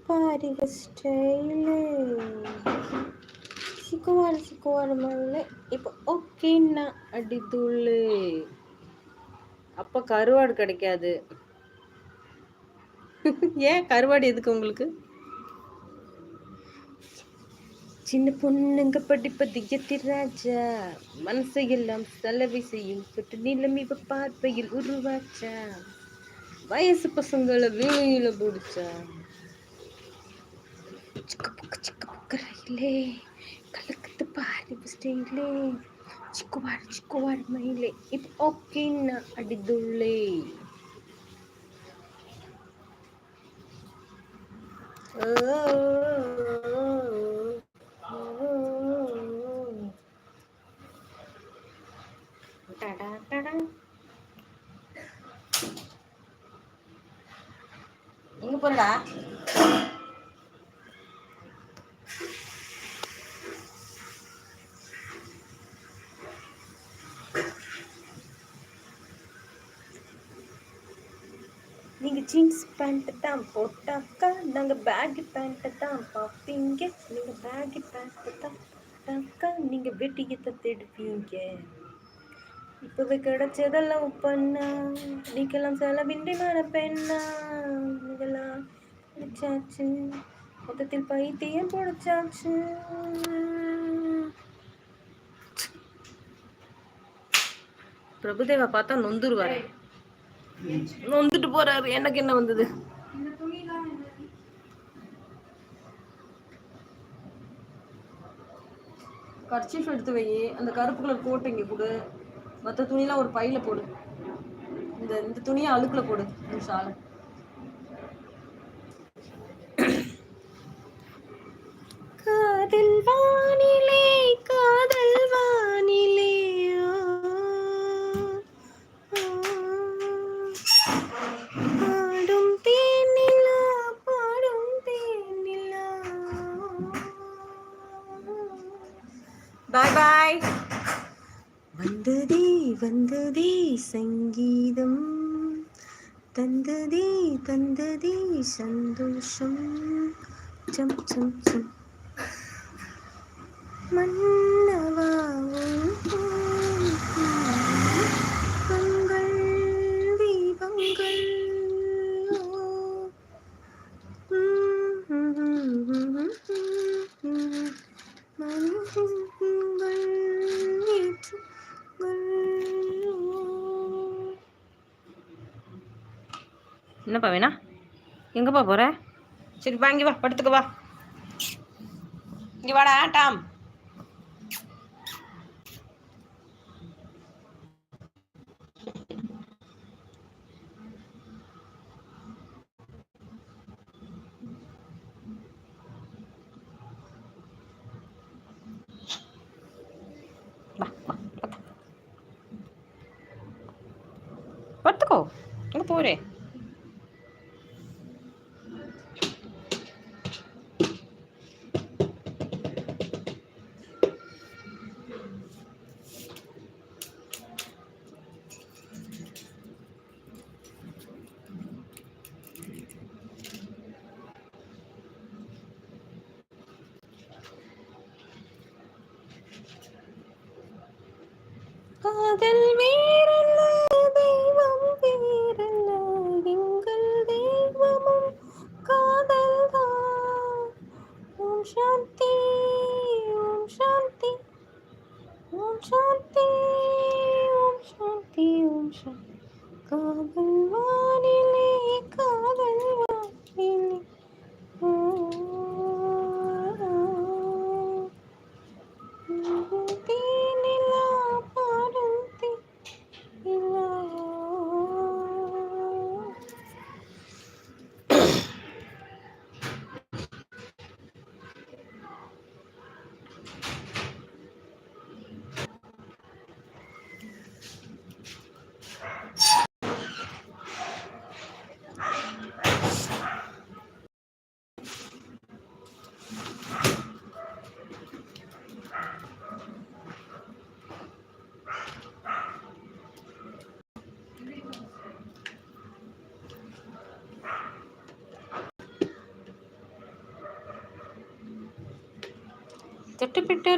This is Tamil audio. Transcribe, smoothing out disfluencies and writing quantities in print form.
பாருங்க ஸ்டைலு சிக்குவாரு மயிலே இப்போ ஓகேன்னா அடி தூளு. அப்ப கருவாடு கிடைக்காது. ஏன் கருவாடு எதுக்கு உங்களுக்கு? சின்ன பொண்ணுங்க படிப்பது எத்திராஜா, மனசையெல்லாம் செலவை செய்யும் தொட்டு நிலம் இவ பார்வையில் உருவாச்சா, வயசு பசங்களை வேலையில பிடிச்சா, சிக்க புக்க ரயிலே கலக்கத்து பாரு ஸ்டைலே, சிக்குவாடு மயிலே இப்போ ஓகேன்னா அடிதுள்ளே. எங்க போறடா? நீங்க ஜீன்ஸ் பேண்ட் தான் போட்டாக்கா நாங்க பேக் பேண்ட் தான் பார்ப்பீங்க. நீங்க பேக் பேண்ட் தான் போட்டாக்கா நீங்க வெட்டியத்தை தேடுவீங்க. இப்பவே கிடைச்சதெல்லாம் பண்ணா நீக்கெல்லாம் செலவின்றிமான பெண்ணா, நீங்கெல்லாம் பிடிச்சாச்சு மொத்தத்தில் பைத்தியம் பிடிச்சாச்சு. பிரபுதேவா பார்த்தா நொந்துருவாரு. நொந்துட்டு போறாரு. எனக்கு என்ன வந்தது? கர்ச்சீஃப் எடுத்து வை. அந்த கருப்பு கலர் கோட்டை இங்கே கொடு. மற்ற துணியெல்லாம் ஒரு பையில போடு. இந்த துணியை அழுக்குல போடு. ஷாலை காதல் வானிலே காதல் வானிலே பாடும் தேனிலா பாடும் தேனிலா. பாய் பாய். வந்ததே சங்கீதம், தந்ததே சந்தோஷம். சம் சம் சம் மன்னவா கண்கள் தீபங்கள். என்னப்பா வேணா? எங்கப்பா போற? சரி வா, இங்கே வா, படுத்துக்க வா. இங்கே வாடா டாம். படுத்துக்கோ. எங்கே போறே? காதல் வேறல்ல தெய்வம் வேறல்ல, எங்கள் தெய்வமும் காதல் தான். ஓம் சாந்தி ஓம் சாந்தி ஓம் சாந்தி ஓம் சாந்தி ஓம் சாந்தி. காதல் வானிலே காதல் வானிலே தேனிலா பாடும் தேனிலா. தொட்டு பிட்டு